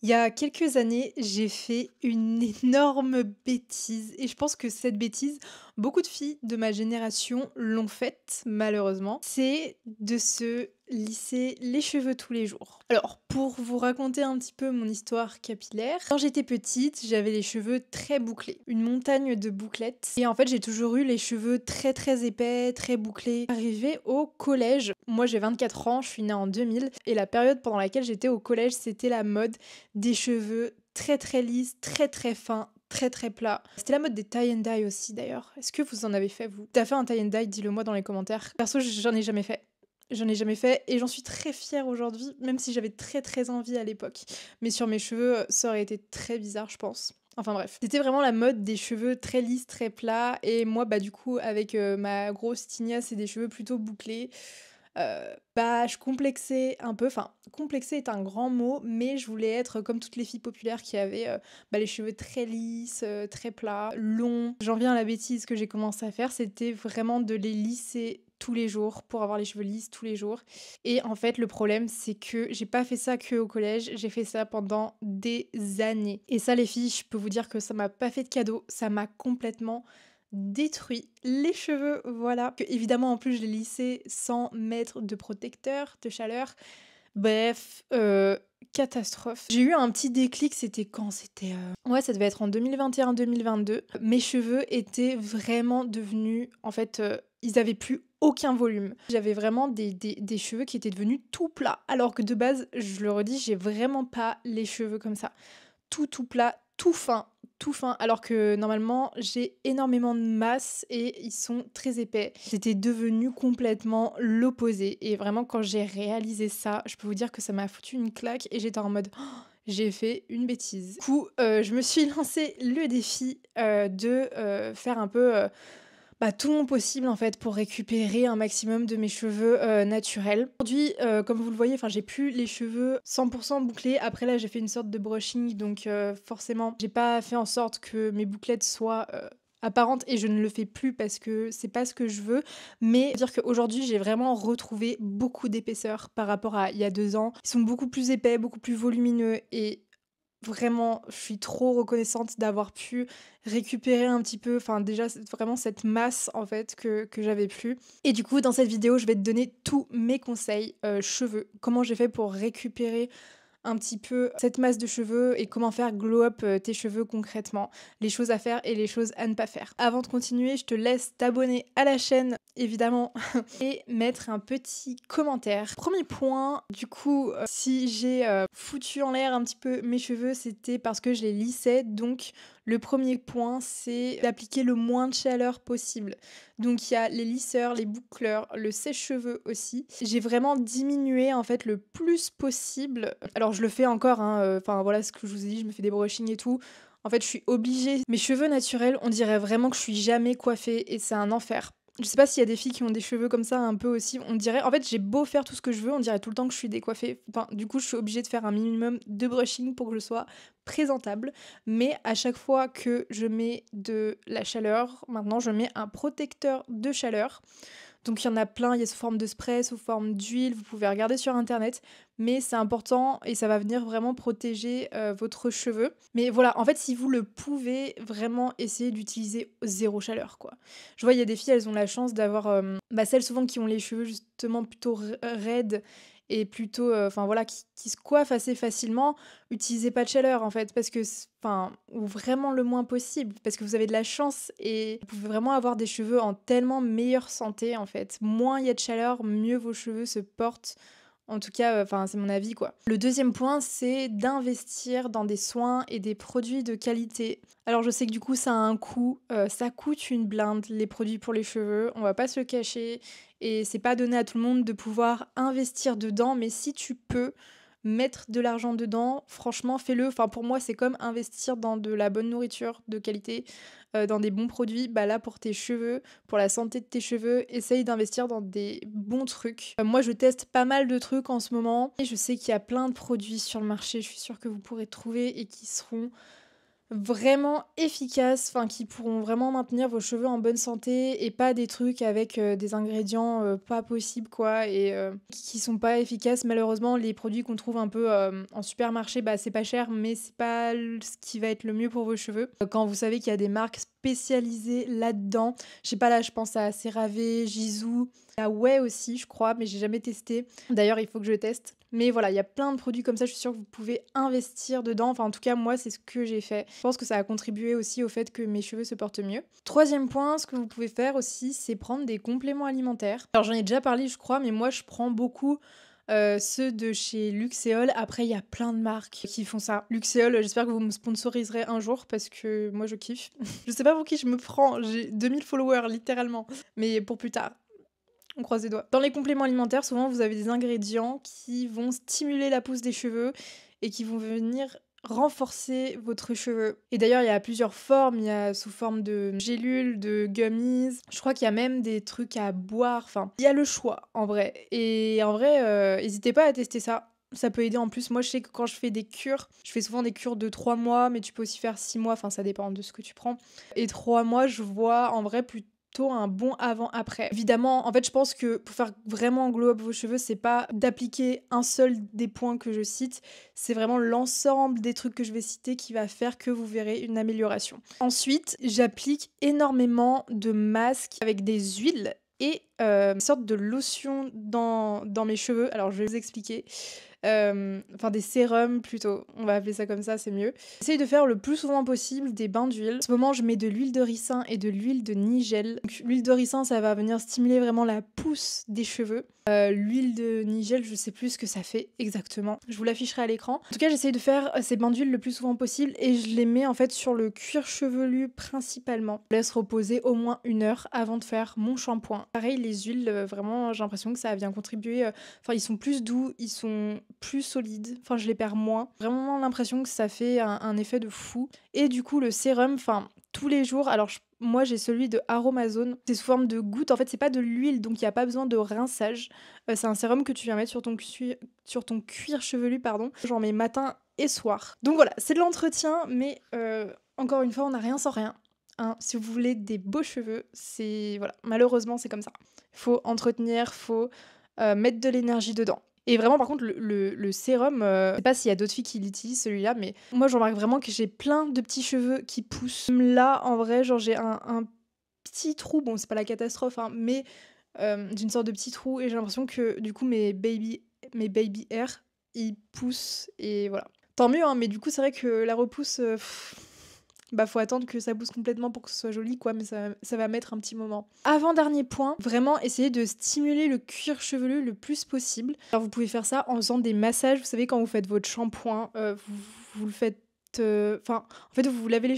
Il y a quelques années, j'ai fait une énorme bêtise et je pense que cette bêtise, beaucoup de filles de ma génération l'ont faite malheureusement. C'est de se lisser les cheveux tous les jours. Alors, pour vous raconter un petit peu mon histoire capillaire, quand j'étais petite, j'avais les cheveux très bouclés, une montagne de bouclettes. Et en fait, j'ai toujours eu les cheveux très très épais, très bouclés. Arrivé au collège, moi j'ai 24 ans, je suis née en 2000 et la période pendant laquelle j'étais au collège, c'était la mode des cheveux très très lisses, très très fins, très très plats. C'était la mode des tie and dye aussi d'ailleurs. Est-ce que vous en avez fait vous? T'as fait un tie and dye? Dis-le moi dans les commentaires. Perso, j'en ai jamais fait. J'en ai jamais fait et j'en suis très fière aujourd'hui, même si j'avais très très envie à l'époque. Mais sur mes cheveux, ça aurait été très bizarre, je pense. Enfin bref, c'était vraiment la mode des cheveux très lisses, très plats. Et moi, bah du coup, avec ma grosse tignasse et des cheveux plutôt bouclés, bah, je complexais un peu, enfin, complexer est un grand mot, mais je voulais être comme toutes les filles populaires qui avaient bah, les cheveux très lisses, très plats, longs. J'en viens à la bêtise que j'ai commencé à faire, c'était vraiment de les lisser tous les jours pour avoir les cheveux lisses tous les jours. Et en fait, le problème, c'est que j'ai pas fait ça que au collège, j'ai fait ça pendant des années. Et ça, les filles, je peux vous dire que ça m'a pas fait de cadeau, ça m'a complètement détruit les cheveux, voilà. Que, évidemment, en plus, je les lissais sans mettre de protecteur de chaleur. Bref, catastrophe. J'ai eu un petit déclic, c'était quand? C'était, ouais, ça devait être en 2021-2022. Mes cheveux étaient vraiment devenus en fait, ils avaient plus aucun volume. J'avais vraiment des cheveux qui étaient devenus tout plats, alors que de base, je le redis, j'ai vraiment pas les cheveux comme ça tout plat, tout fin, alors que normalement j'ai énormément de masse et ils sont très épais. C'était devenu complètement l'opposé et vraiment quand j'ai réalisé ça, je peux vous dire que ça m'a foutu une claque et j'étais en mode oh, j'ai fait une bêtise. Du coup, je me suis lancé le défi de faire un peu bah, tout mon possible en fait pour récupérer un maximum de mes cheveux naturels. Aujourd'hui, comme vous le voyez, enfin j'ai plus les cheveux 100% bouclés. Après là, j'ai fait une sorte de brushing, donc forcément, j'ai pas fait en sorte que mes bouclettes soient apparentes et je ne le fais plus parce que c'est pas ce que je veux. Mais dire qu'aujourd'hui, j'ai vraiment retrouvé beaucoup d'épaisseur par rapport à il y a 2 ans. Ils sont beaucoup plus épais, beaucoup plus volumineux et vraiment, je suis trop reconnaissante d'avoir pu récupérer un petit peu, enfin déjà vraiment cette masse en fait que j'avais plus. Et du coup, dans cette vidéo, je vais te donner tous mes conseils cheveux, comment j'ai fait pour récupérer un petit peu cette masse de cheveux et comment faire glow up tes cheveux concrètement, les choses à faire et les choses à ne pas faire. Avant de continuer, je te laisse t'abonner à la chaîne évidemment et mettre un petit commentaire. Premier point, du coup, si j'ai foutu en l'air un petit peu mes cheveux, c'était parce que je les lissais. Donc le premier point, c'est d'appliquer le moins de chaleur possible. Donc il y a les lisseurs, les boucleurs, le sèche-cheveux aussi. J'ai vraiment diminué en fait le plus possible. Alors je le fais encore, hein, enfin voilà ce que je vous ai dit, je me fais des brushings et tout. En fait, je suis obligée. Mes cheveux naturels, on dirait vraiment que je suis jamais coiffée et c'est un enfer. Je sais pas s'il y a des filles qui ont des cheveux comme ça un peu aussi. On dirait, en fait, j'ai beau faire tout ce que je veux, on dirait tout le temps que je suis décoiffée. Enfin, du coup, je suis obligée de faire un minimum de brushing pour que je sois présentable. Mais à chaque fois que je mets de la chaleur, maintenant, je mets un protecteur de chaleur. Donc il y en a plein, il y a sous forme de spray, sous forme d'huile, vous pouvez regarder sur internet, mais c'est important et ça va venir vraiment protéger votre cheveu. Mais voilà, en fait si vous le pouvez, vraiment essayez d'utiliser zéro chaleur quoi. Je vois il y a des filles, elles ont la chance d'avoir bah, celles souvent qui ont les cheveux justement plutôt raides et plutôt enfin voilà qui se coiffent assez facilement, utilisez pas de chaleur en fait parce que enfin ou vraiment le moins possible parce que vous avez de la chance et vous pouvez vraiment avoir des cheveux en tellement meilleure santé en fait. Moins il y a de chaleur, mieux vos cheveux se portent. En tout cas, enfin c'est mon avis quoi. Le deuxième point, c'est d'investir dans des soins et des produits de qualité. Alors je sais que du coup ça a un coût, ça coûte une blinde les produits pour les cheveux, on va pas se le cacher et c'est pas donné à tout le monde de pouvoir investir dedans, mais si tu peux mettre de l'argent dedans, franchement fais-le. Enfin pour moi c'est comme investir dans de la bonne nourriture de qualité, dans des bons produits. Bah là pour tes cheveux, pour la santé de tes cheveux, essaye d'investir dans des bons trucs. Moi je teste pas mal de trucs en ce moment et je sais qu'il y a plein de produits sur le marché, je suis sûre que vous pourrez trouver et qui seront vraiment efficaces, enfin qui pourront vraiment maintenir vos cheveux en bonne santé et pas des trucs avec des ingrédients pas possibles quoi et qui sont pas efficaces. Malheureusement, les produits qu'on trouve un peu en supermarché, bah c'est pas cher, mais c'est pas ce qui va être le mieux pour vos cheveux. Quand vous savez qu'il y a des marques spécialisées là-dedans, je sais pas là, je pense à CeraVe, Jisoo, à Ouais aussi, je crois, mais j'ai jamais testé. D'ailleurs, il faut que je le teste. Mais voilà, il y a plein de produits comme ça, je suis sûre que vous pouvez investir dedans. Enfin, en tout cas, moi, c'est ce que j'ai fait. Je pense que ça a contribué aussi au fait que mes cheveux se portent mieux. Troisième point, ce que vous pouvez faire aussi, c'est prendre des compléments alimentaires. Alors, j'en ai déjà parlé, je crois, mais moi, je prends beaucoup ceux de chez Luxéol. Après, il y a plein de marques qui font ça. Luxéol, j'espère que vous me sponsoriserez un jour parce que moi, je kiffe. Je sais pas pour qui je me prends, j'ai 2000 followers, littéralement. Mais pour plus tard. On croise les doigts. Dans les compléments alimentaires, souvent, vous avez des ingrédients qui vont stimuler la pousse des cheveux et qui vont venir renforcer votre cheveu. Et d'ailleurs, il y a plusieurs formes. Il y a sous forme de gélules, de gummies. Je crois qu'il y a même des trucs à boire. Enfin, il y a le choix, en vrai. Et en vrai, n'hésitez pas à tester ça. Ça peut aider en plus. Moi, je sais que quand je fais des cures, je fais souvent des cures de 3 mois, mais tu peux aussi faire 6 mois. Enfin, ça dépend de ce que tu prends. Et 3 mois, je vois en vrai plutôt un bon avant-après. Évidemment, en fait, je pense que pour faire vraiment glow up vos cheveux, c'est pas d'appliquer un seul des points que je cite, c'est vraiment l'ensemble des trucs que je vais citer qui va faire que vous verrez une amélioration. Ensuite, j'applique énormément de masques avec des huiles et une sorte de lotion dans mes cheveux. Alors, je vais vous expliquer. Enfin des sérums plutôt, on va appeler ça comme ça, c'est mieux. J'essaye de faire le plus souvent possible des bains d'huile. En ce moment, je mets de l'huile de ricin et de l'huile de nigel. L'huile de ricin, ça va venir stimuler vraiment la pousse des cheveux. L'huile de nigel, je sais plus ce que ça fait exactement. Je vous l'afficherai à l'écran. En tout cas, j'essaye de faire ces bains d'huile le plus souvent possible et je les mets en fait sur le cuir chevelu principalement. Je laisse reposer au moins 1 heure avant de faire mon shampoing. Pareil, les huiles, vraiment, j'ai l'impression que ça vient contribuer. Enfin, ils sont plus doux, ils sont plus solides. Enfin, je les perds moins. Vraiment l'impression que ça fait un effet de fou. Et du coup, le sérum, enfin, tous les jours. Alors, moi, j'ai celui de Aromazone. C'est sous forme de goutte. En fait, c'est pas de l'huile, donc il n'y a pas besoin de rinçage. C'est un sérum que tu viens mettre sur ton cuir chevelu, pardon. J'en mets matin et soir. Donc voilà, c'est de l'entretien, mais encore une fois, on n'a rien sans rien. Hein, si vous voulez des beaux cheveux, c'est voilà, malheureusement c'est comme ça. Faut entretenir, faut mettre de l'énergie dedans. Et vraiment, par contre, le sérum, je sais pas s'il y a d'autres filles qui l'utilisent celui-là, mais moi, je remarque vraiment que j'ai plein de petits cheveux qui poussent. Là, en vrai, genre, j'ai un petit trou. Bon, c'est pas la catastrophe, hein, mais j'ai une sorte de petit trou et j'ai l'impression que, du coup, mes baby hair, ils poussent et voilà. Tant mieux, hein, mais du coup, c'est vrai que la repousse, bah faut attendre que ça pousse complètement pour que ce soit joli quoi, mais ça va mettre un petit moment. Avant-dernier point, vraiment essayer de stimuler le cuir chevelu le plus possible. Alors vous pouvez faire ça en faisant des massages, vous savez quand vous faites votre shampoing, vous le faites enfin, en fait, vous vous lavez les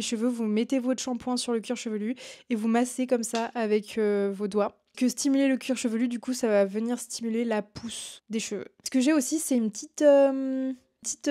cheveux, vous mettez votre shampoing sur le cuir chevelu et vous massez comme ça avec vos doigts. Que stimuler le cuir chevelu, du coup, ça va venir stimuler la pousse des cheveux. Ce que j'ai aussi, c'est une petite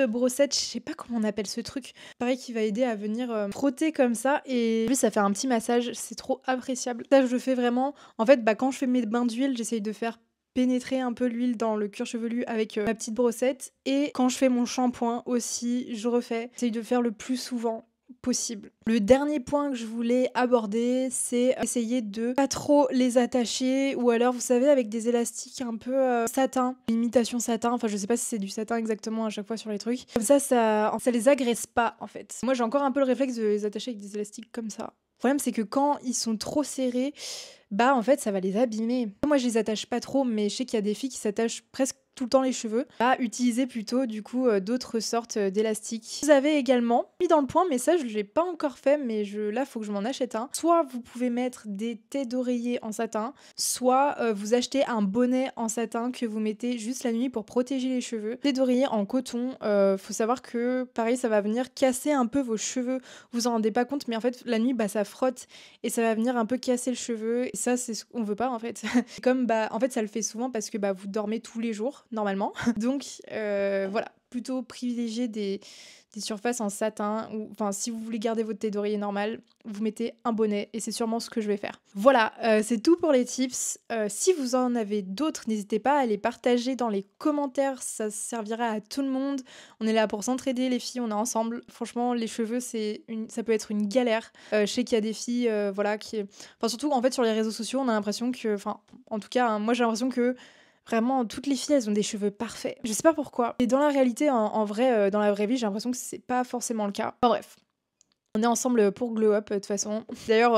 brossette, je sais pas comment on appelle ce truc. Pareil qui va aider à venir frotter comme ça et en plus ça fait un petit massage, c'est trop appréciable. Ça je le fais vraiment. En fait, bah quand je fais mes bains d'huile, j'essaye de faire pénétrer un peu l'huile dans le cuir chevelu avec ma petite brossette et quand je fais mon shampoing aussi, je refais. J'essaye de faire le plus souvent possible. Le dernier point que je voulais aborder, c'est essayer de pas trop les attacher ou alors vous savez avec des élastiques un peu satin, imitation satin, enfin je sais pas si c'est du satin exactement à chaque fois sur les trucs. Comme ça les agresse pas en fait. Moi j'ai encore un peu le réflexe de les attacher avec des élastiques comme ça. Le problème c'est que quand ils sont trop serrés, bah en fait ça va les abîmer. Moi je les attache pas trop mais je sais qu'il y a des filles qui s'attachent presque tout le temps les cheveux, à utiliser plutôt du coup d'autres sortes d'élastiques. Vous avez également mis dans le point, mais ça je l'ai pas encore fait, mais là faut que je m'en achète un. Soit vous pouvez mettre des têtes d'oreiller en satin, soit vous achetez un bonnet en satin que vous mettez juste la nuit pour protéger les cheveux. Têtes d'oreiller en coton, faut savoir que pareil ça va venir casser un peu vos cheveux. Vous en rendez pas compte, mais en fait la nuit bah ça frotte et ça va venir un peu casser le cheveu. Et ça c'est ce qu'on veut pas en fait. Comme bah en fait ça le fait souvent parce que bah vous dormez tous les jours normalement. Donc voilà, plutôt privilégier des surfaces en satin ou enfin si vous voulez garder votre taille d'oreiller normale, vous mettez un bonnet et c'est sûrement ce que je vais faire. Voilà, c'est tout pour les tips. Si vous en avez d'autres, n'hésitez pas à les partager dans les commentaires, ça servira à tout le monde. On est là pour s'entraider les filles, on est ensemble. Franchement, les cheveux ça peut être une galère. Je sais qu'il y a des filles voilà qui enfin surtout en fait sur les réseaux sociaux, on a l'impression que enfin en tout cas, hein, moi j'ai l'impression que vraiment, toutes les filles, elles ont des cheveux parfaits. Je sais pas pourquoi. Et dans la réalité, en vrai, dans la vraie vie, j'ai l'impression que c'est pas forcément le cas. Enfin bref. On est ensemble pour Glow Up de toute façon. D'ailleurs,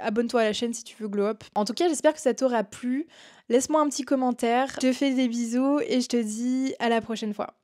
abonne-toi à la chaîne si tu veux Glow Up. En tout cas, j'espère que ça t'aura plu. Laisse-moi un petit commentaire. Je te fais des bisous et je te dis à la prochaine fois.